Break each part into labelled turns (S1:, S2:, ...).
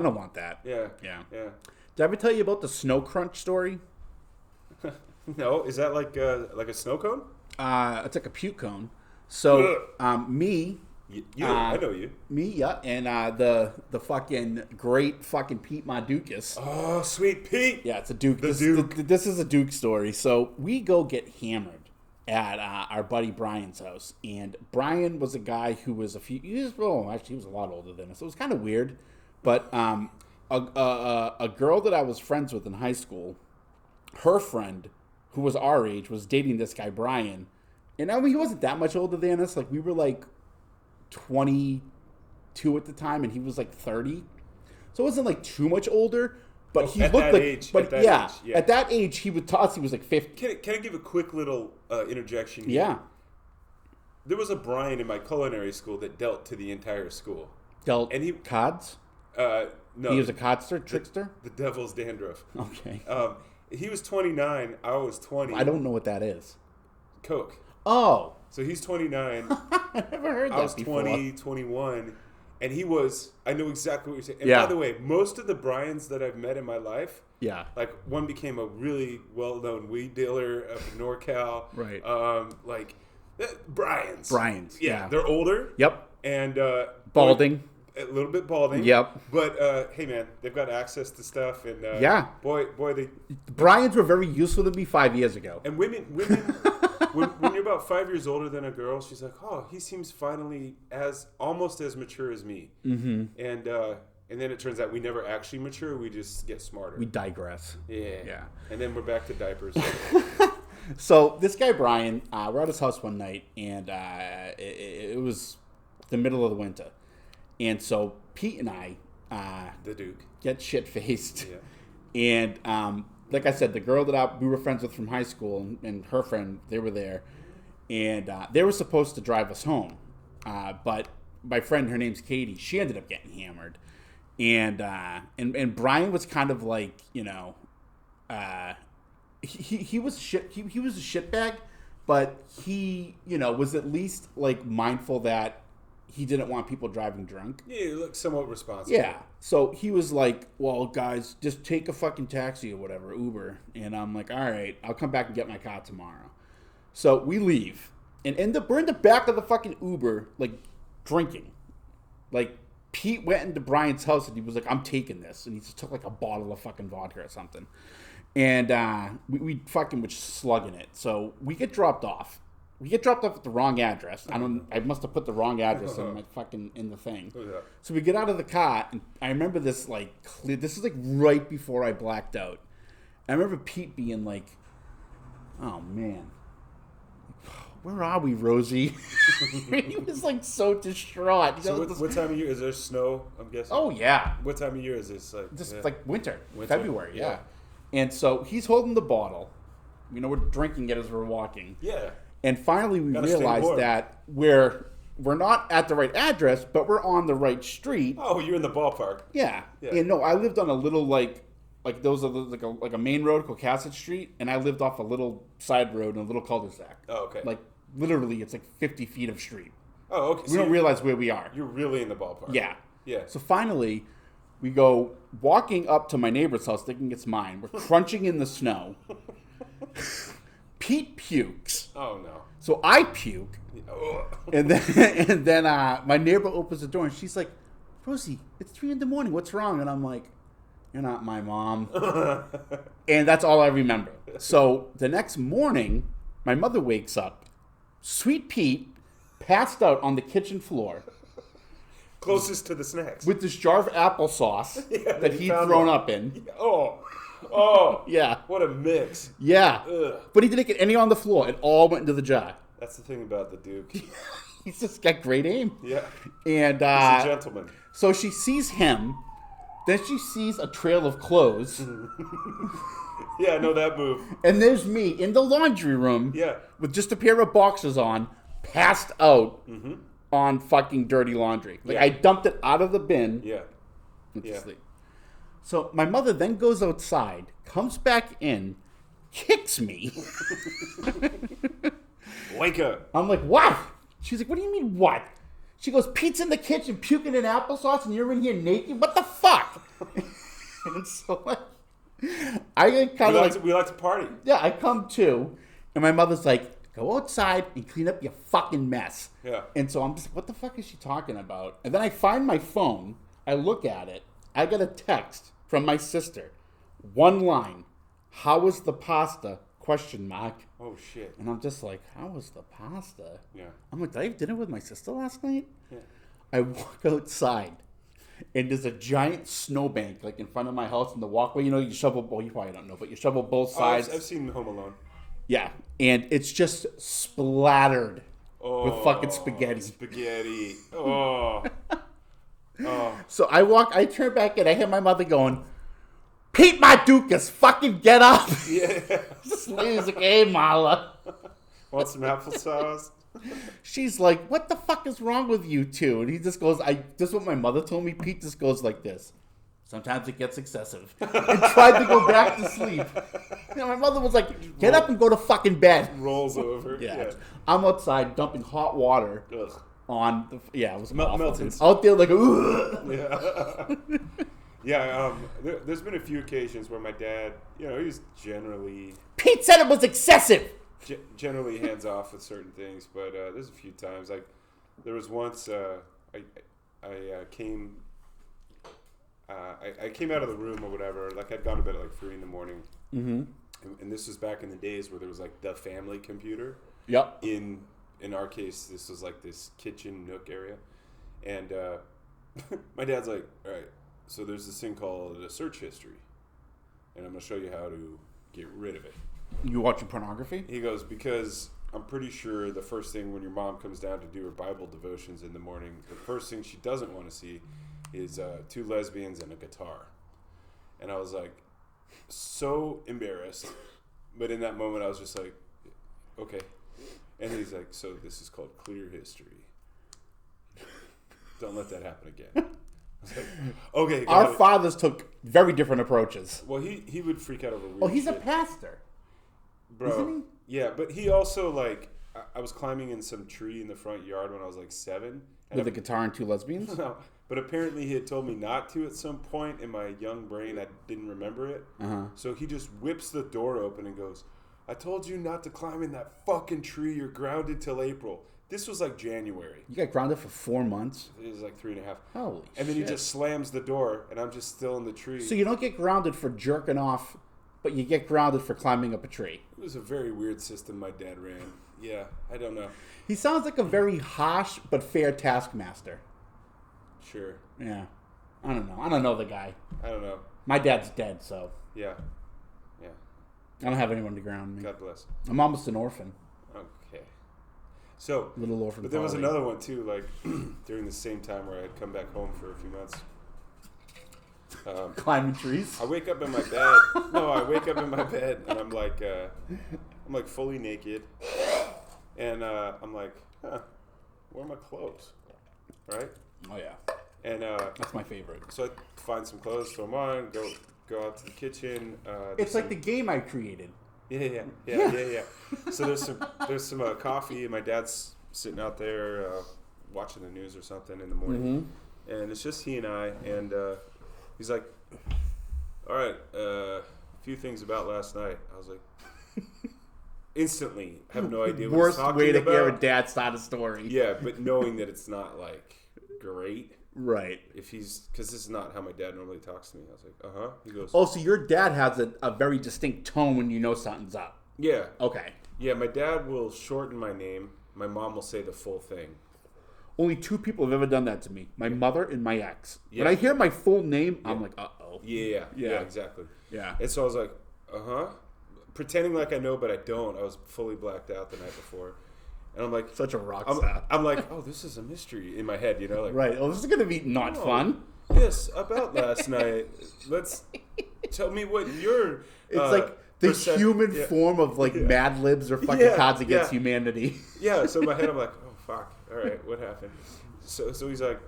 S1: I don't want that.
S2: Yeah.
S1: Yeah.
S2: Yeah.
S1: Did I ever tell you about the snow crunch story?
S2: No, is that like a snow cone?
S1: It's like a puke cone. So, me...
S2: I know you.
S1: Me, yeah, and the fucking great fucking Pete Madukas.
S2: Oh, sweet Pete.
S1: Yeah, it's a Duke.
S2: Duke.
S1: This is a Duke story. So we go get hammered at our buddy Brian's house, and Brian was a guy who was actually he was a lot older than us. So it was kind of weird, but a girl that I was friends with in high school, her friend, who was our age, was dating this guy Brian, and I mean he wasn't that much older than us. Like we were like 22 at the time, and he was like 30, so it wasn't like too much older. But he looked like, at that age, he would to us he was like 50.
S2: Can I give a quick little interjection here?
S1: Yeah.
S2: There was a Brian in my culinary school that dealt to the entire school.
S1: And he cods?
S2: No.
S1: He was a codster, trickster?
S2: The devil's dandruff.
S1: Okay.
S2: He was 29. I was 20.
S1: I don't know what that is.
S2: Coke.
S1: Oh.
S2: So he's 29.
S1: I never heard that
S2: I was
S1: before.
S2: 20, 21. And he was, I know exactly what you're saying. And
S1: yeah.
S2: by the way, most of the Brians that I've met in my life,
S1: yeah,
S2: like one became a really well-known weed dealer up in NorCal.
S1: Right.
S2: Brians.
S1: Yeah.
S2: They're older.
S1: Yep.
S2: And
S1: balding.
S2: A little bit balding.
S1: Yep.
S2: But hey, man, they've got access to stuff, and boy, they.
S1: Brians were very useful to me 5 years ago.
S2: And women. When you're about 5 years older than a girl, she's like, "Oh, he seems finally almost as mature as me."
S1: Mm-hmm.
S2: And then it turns out we never actually mature; we just get smarter.
S1: We digress.
S2: Yeah. And then we're back to diapers.
S1: So this guy Brian, we're at his house one night, and it was the middle of the winter, and so Pete and I,
S2: the Duke,
S1: get shit faced, and like I said, the girl that we were friends with from high school and her friend, they were there, and they were supposed to drive us home, but my friend, her name's Katie, she ended up getting hammered, and Brian was kind of like, you know, he was he was a shitbag, but he, you know, was at least like mindful that he didn't want people driving drunk.
S2: Yeah, he looked somewhat responsible.
S1: Yeah. So he was like, well, guys, just take a fucking taxi or whatever, Uber. And I'm like, all right, I'll come back and get my car tomorrow. So we leave and we're in the back of the fucking Uber, like drinking. Like Pete went into Brian's house and he was like, I'm taking this. And he just took like a bottle of fucking vodka or something. And we fucking were slugging it. So we get dropped off. We get dropped off at the wrong address. I must have put the wrong address in the thing.
S2: Yeah.
S1: So we get out of the car, and I remember this like clear. This is like right before I blacked out. I remember Pete being like, "Oh man, where are we, Rosie?" He was like so distraught.
S2: So what time of year is there? Snow? I'm guessing.
S1: Oh yeah.
S2: What time of year is this?
S1: Like winter, February. Yeah. And so he's holding the bottle. You know, we're drinking it as we're walking.
S2: Yeah.
S1: And finally, we realized that we're not at the right address, but we're on the right street.
S2: Oh, you're in the ballpark.
S1: Yeah. And no, I lived on a little like those are like a main road, Cocassett Street, and I lived off a little side road in a little cul-de-sac.
S2: Oh, okay.
S1: Like literally, it's like 50 feet of street.
S2: Oh, okay.
S1: We don't realize where we are.
S2: You're really in the ballpark.
S1: Yeah.
S2: Yeah.
S1: So finally, we go walking up to my neighbor's house, thinking it's mine. We're crunching in the snow. Pete pukes.
S2: Oh no.
S1: So I puke, and then my neighbor opens the door and she's like, "Rosie, it's 3 a.m. What's wrong?" And I'm like, "You're not my mom." And that's all I remember. So the next morning, my mother wakes up, sweet Pete, passed out on the kitchen floor,
S2: closest to the snacks,
S1: with this jar of applesauce that he'd thrown up in.
S2: Oh,
S1: yeah.
S2: What a mix.
S1: Yeah.
S2: Ugh.
S1: But he didn't get any on the floor. It all went into the jar.
S2: That's the thing about the Duke.
S1: He's just got great aim.
S2: Yeah.
S1: And
S2: he's a gentleman.
S1: So she sees him. Then she sees a trail of clothes.
S2: Yeah, I know that move.
S1: And there's me in the laundry room.
S2: Yeah.
S1: With just a pair of boxers on, passed out on fucking dirty laundry. Like I dumped it out of the bin.
S2: Yeah.
S1: Sleep. So my mother then goes outside, comes back in, kicks me.
S2: Wake up.
S1: I'm like, what? She's like, what do you mean, what? She goes, Pete's in the kitchen puking in applesauce and you're in here naked? What the fuck? So like, I kind of
S2: we like to party.
S1: Yeah, I come to, and my mother's like, go outside and clean up your fucking mess.
S2: Yeah.
S1: And so I'm just, what the fuck is she talking about? And then I find my phone. I look at it. I get a text from my sister. One line. How was the pasta? ?
S2: Oh, shit.
S1: And I'm just like, how was the pasta?
S2: Yeah.
S1: I'm like, did I have dinner with my sister last night?
S2: Yeah.
S1: I walk outside, and there's a giant snowbank like in front of my house in the walkway. You know, you shovel. Well, you probably don't know, but you shovel both sides.
S2: I've seen Home Alone.
S1: Yeah, and it's just splattered with fucking spaghetti.
S2: Spaghetti. Oh. Oh.
S1: So I turn back and I hear my mother going, Pete Mardukas, fucking get up.
S2: Yeah.
S1: She's like, hey, Marla.
S2: Want some applesauce?
S1: She's like, what the fuck is wrong with you two? And he just goes, this is what my mother told me. Pete just goes like this. Sometimes it gets excessive. And tried to go back to sleep. You know, my mother was like, get up and go to fucking bed.
S2: Rolls over.
S1: Yeah. I'm outside dumping hot water on the, it was
S2: melting.
S1: Out there like, ugh.
S2: Yeah. Yeah, there's been a few occasions where my dad, he's generally...
S1: Pete said it was excessive!
S2: Generally hands off with certain things, but there's a few times. Like, there was once I came out of the room or whatever. Like, I'd gone to bed at like 3 in the morning.
S1: Mm-hmm.
S2: And this was back in the days where there was like the family computer.
S1: Yep.
S2: In our case, this was like this kitchen nook area. And my dad's like, all right, so there's this thing called a search history, and I'm going to show you how to get rid of it.
S1: You watching pornography?
S2: He goes, because I'm pretty sure the first thing when your mom comes down to do her Bible devotions in the morning, the first thing she doesn't want to see is 2 lesbians and a guitar. And I was like, so embarrassed. But in that moment, I was just like, okay. And he's like, so this is called clear history. Don't let that happen again. Like, okay.
S1: Our fathers took very different approaches.
S2: Well, he would freak out over weird
S1: Oh, he's
S2: shit.
S1: A pastor.
S2: Bro.
S1: Isn't he?
S2: Yeah, but he also, like, I was climbing in some tree in the front yard when I was like 7.
S1: With a guitar and 2 lesbians?
S2: No, but apparently he had told me not to at some point in my young brain. I didn't remember it.
S1: Uh-huh.
S2: So he just whips the door open and goes, I told you not to climb in that fucking tree. You're grounded till April. This was like January.
S1: You got grounded for 4 months?
S2: It was like 3.5.
S1: Holy shit.
S2: And then he just slams the door, and I'm just still in the tree.
S1: So you don't get grounded for jerking off, but you get grounded for climbing up a tree.
S2: It was a very weird system my dad ran. Yeah, I don't know.
S1: He sounds like a very harsh but fair taskmaster.
S2: Sure.
S1: Yeah. I don't know. I don't know the guy.
S2: I don't know.
S1: My dad's dead, so
S2: Yeah. Yeah.
S1: I don't have anyone to ground me.
S2: God bless.
S1: I'm almost an orphan.
S2: Okay. So,
S1: Little orphan.
S2: but there was
S1: Paulie.
S2: another one too, like during the same time where I had come back home for a few months.
S1: Climbing trees.
S2: I wake up in my bed. No, I wake up in my bed and I'm like fully naked, and I'm like, where are my clothes? Right?
S1: Oh yeah.
S2: And
S1: That's my favorite.
S2: so I find some clothes, throw them on, go out to the kitchen.
S1: It's like the game I created.
S2: Yeah. So there's some coffee, and my dad's sitting out there watching the news or something in the morning, and it's just he and I, and he's like, all right, a few things about last night. I was like, instantly, have no idea what he's
S1: Worst
S2: talking
S1: way to
S2: about.
S1: hear a dad start a story.
S2: Yeah, but knowing that it's not like great.
S1: Right.
S2: If he's, because this is not how my dad normally talks to me. I was like, He goes,
S1: Oh, so your dad has a very distinct tone when you know something's up.
S2: yeah.
S1: Okay.
S2: Yeah, my dad will shorten my name. My mom will say the full thing.
S1: Only 2 people have ever done that to me. My mother and my ex.
S2: Yeah.
S1: When I hear my full name, I'm like, uh-oh.
S2: Yeah, exactly.
S1: Yeah.
S2: And so I was like, pretending like I know, but I don't. I was fully blacked out the night before. And I'm like,
S1: Such a rock star.
S2: I'm like, oh, this is a mystery in my head, like,
S1: Right. Oh, this is going to be not fun.
S2: Yes, about last night. Let's tell me what your
S1: It's like the human form of like Mad Libs or fucking Cards Against Humanity.
S2: Yeah, so in my head I'm like, oh fuck, all right, what happened? So he's like,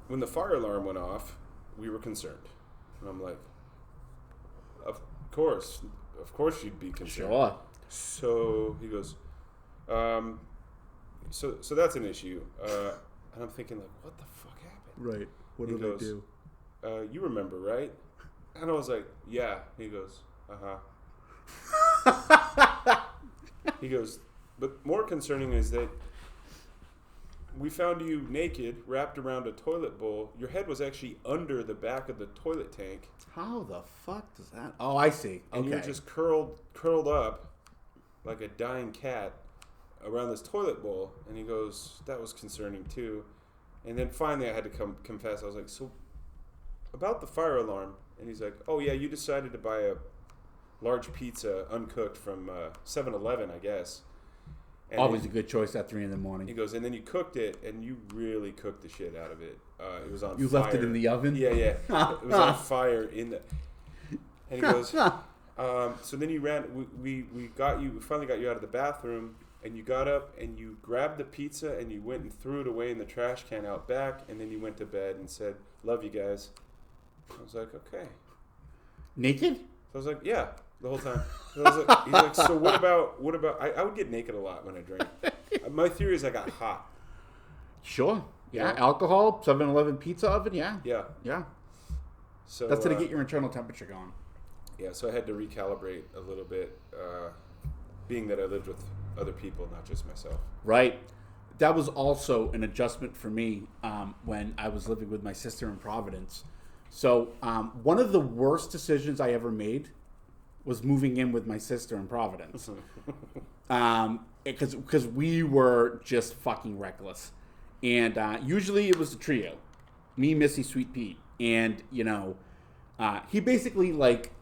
S2: when the fire alarm went off, we were concerned. And I'm like, of course you'd be concerned.
S1: Sure.
S2: So he goes, so that's an issue. And I'm thinking like, what the fuck happened?
S1: Right. What
S2: He
S1: did
S2: goes,
S1: I do?
S2: you remember, right? And I was like, yeah. He goes, uh-huh. He goes, but more concerning is that we found you naked, wrapped around a toilet bowl. Your head was actually under the back of the toilet tank.
S1: How the fuck does that... Oh, I see.
S2: And you're just curled up like a dying cat around this toilet bowl. And he goes, that was concerning too. And then finally I had to confess. I was like, so about the fire alarm. And he's like, oh yeah, you decided to buy a large pizza uncooked from 7-Eleven, I guess. And
S1: always a good choice at 3 a.m.
S2: He goes, and then you cooked it, and you really cooked the shit out of it. It was on fire.
S1: You left it in the oven?
S2: Yeah. It was on fire in the... And he goes, so then you ran... We finally got you out of the bathroom, and you got up, and you grabbed the pizza, and you went and threw it away in the trash can out back, and then you went to bed and said, love you guys. I was like, okay.
S1: Naked?
S2: So I was like, yeah. The whole time. He's like, so what about I would get naked a lot when I drink. My theory is I got hot.
S1: Sure. Yeah. Alcohol, 7-Eleven pizza oven, yeah.
S2: Yeah. So
S1: that's to get your internal temperature going.
S2: Yeah, so I had to recalibrate a little bit, being that I lived with other people, not just myself.
S1: Right. That was also an adjustment for me when I was living with my sister in Providence. So one of the worst decisions I ever made was moving in with my sister in Providence. Because we were just fucking reckless. And usually it was a trio. Me, Missy, Sweet Pete. And, he basically,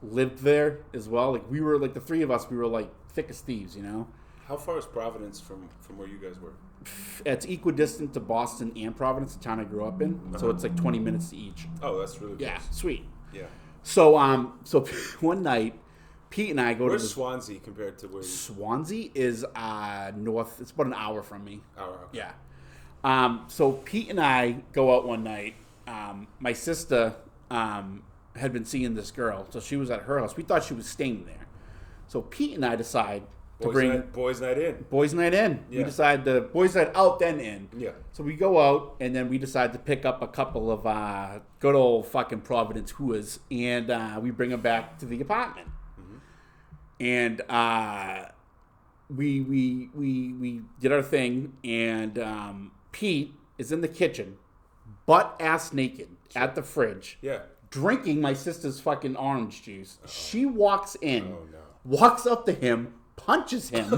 S1: lived there as well. Like, we were, the three of us, we were, thick as thieves,
S2: How far is Providence from where you guys were?
S1: It's equidistant to Boston and Providence, the town I grew up in. Uh-huh. So it's 20 minutes to each.
S2: Oh, that's really
S1: Yeah,
S2: close.
S1: sweet.
S2: Yeah.
S1: So one night, Pete and I go
S2: Where's
S1: to
S2: Swansea compared to where you...
S1: Swansea is north. It's about an hour from me.
S2: Okay.
S1: Yeah. So Pete and I go out one night. My sister had been seeing this girl, so she was at her house. We thought she was staying there. So Pete and I decide to bring...
S2: Boys night in.
S1: Boys night in.
S2: Yeah.
S1: We decide the boys night out, then in.
S2: Yeah.
S1: So we go out, and then we decide to pick up a couple of good old fucking Providence hooas, and we bring them back to the apartment. And we did our thing, and Pete is in the kitchen, butt-ass naked, at the fridge, drinking my sister's fucking orange juice. Oh. She walks in, walks up to him, punches him.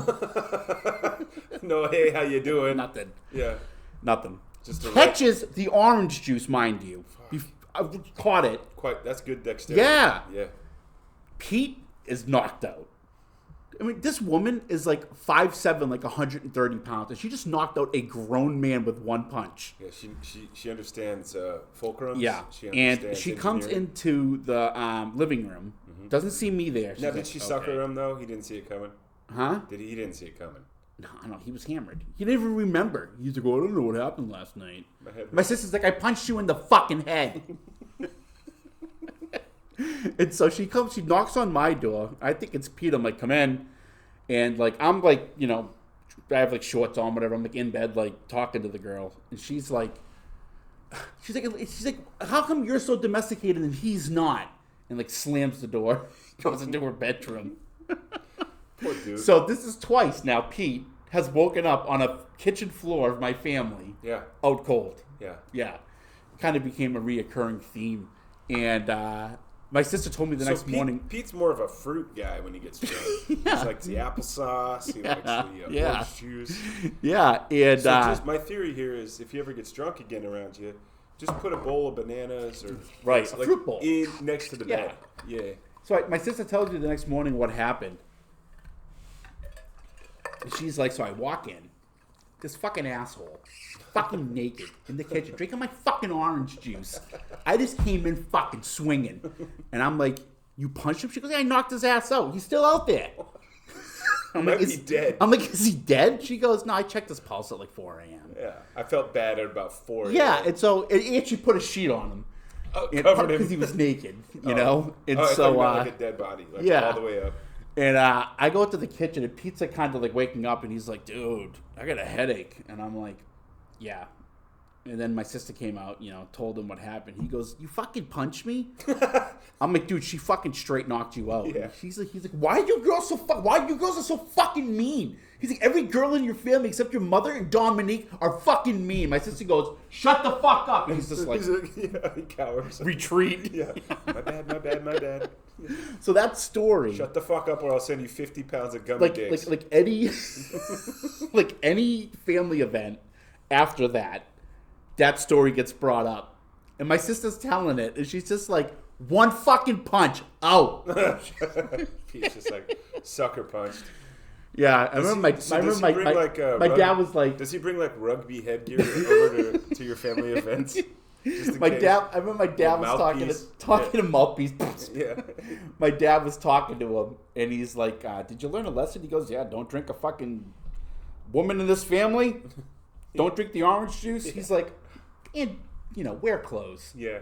S2: No, hey, how you doing?
S1: Nothing.
S2: Yeah.
S1: Nothing. Just catches the orange juice, mind you. I caught it.
S2: That's good dexterity.
S1: Yeah.
S2: Yeah.
S1: Pete is knocked out. I mean, this woman is 5'7", 130 pounds, and she just knocked out a grown man with one punch.
S2: Yeah, she understands fulcrums.
S1: Yeah, she comes into the living room, doesn't see me there.
S2: Now, did she sucker him, though? He didn't see it coming?
S1: Huh?
S2: He didn't see it coming?
S1: No, he was hammered. He didn't even remember. He's like, I don't know what happened last night. My sister's like, I punched you in the fucking head. And so she knocks on my door. I think it's Pete. I'm like, come in. And I'm I have shorts on, whatever. I'm in bed, talking to the girl. And she's like, how come you're so domesticated and he's not? And slams the door, goes into her bedroom.
S2: Poor dude.
S1: So this is twice now. Pete has woken up on a kitchen floor of my family.
S2: Yeah.
S1: Out cold.
S2: Yeah.
S1: Yeah. Kind of became a reoccurring theme. And my sister told me the next morning.
S2: Pete's more of a fruit guy when he gets drunk. He likes the applesauce. He likes the orange juice.
S1: Yeah. And
S2: so my theory here is if he ever gets drunk again around you, just put a bowl of bananas or
S1: a fruit bowl
S2: in next to the bed. Yeah.
S1: So my sister tells you the next morning what happened. And she's like, so I walk in, this fucking asshole, fucking naked in the kitchen, drinking my fucking orange juice. I just came in fucking swinging. And I'm like, you punched him? She goes, yeah, I knocked his ass out. He's still out there.
S2: I'm like, is he dead?
S1: I'm like, is he dead? She goes, no, I checked his pulse at 4 a.m.
S2: Yeah, I felt bad at about 4 a.m.
S1: Yeah, and so it actually put a sheet on him.
S2: Covered him.
S1: Because he was naked, you know? And
S2: so, like a dead body, all the way up.
S1: And I go into the kitchen, and Pete's kind of waking up, and he's like, dude, I got a headache. And I'm like, yeah. And then my sister came out, told him what happened. He goes, "You fucking punched me?" I'm like, "Dude, she fucking straight knocked you out."
S2: Yeah.
S1: He's like, "Why are you girls are so fucking mean?" He's like, "Every girl in your family except your mother and Dominique are fucking mean." My sister goes, "Shut the fuck up." And he's just like,
S2: he cowers.
S1: Retreat.
S2: Yeah. My bad.
S1: So that story.
S2: Shut the fuck up or I'll send you 50 pounds of gummy dicks.
S1: Like any like any family event after that story gets brought up. And my sister's telling it, and she's just like, "One fucking punch. Oh."
S2: He's just like, sucker punched.
S1: Yeah, I remember my dad was like...
S2: Does he bring like rugby headgear over to your family events?
S1: I remember my dad was talking to Mouthpiece.
S2: Yeah.
S1: My dad was talking to him, and he's like, "Did you learn a lesson?" He goes, "Yeah, don't drink a fucking woman in this family. Don't drink the orange juice." Yeah. He's like, "And, wear clothes."
S2: Yeah.